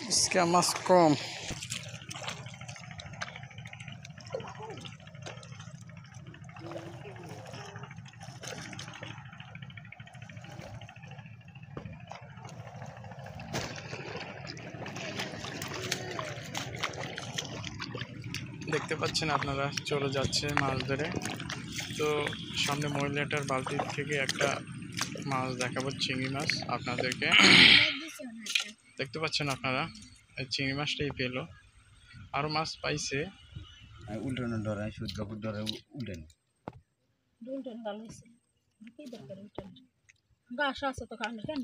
इसका माছ कम। দেখতে পাচ্ছেন আপনারা চলে যাচ্ছে মাছ ধরে। তো সামনে মহিলাটার বালতি থেকে একটা মাছ দেখাবো, চিংড়ি মাছ আপনাদেরকে। দেখতে পাচ্ছেন আপনারা চিংড়ি মাছটাই পেলো, আরো মাছ পাইছে। উল্টানো ধরে সূর্য ধরে উল্টানো উল্টানো ভালো হয়েছে, ঘাস আছে তো কারণে কেন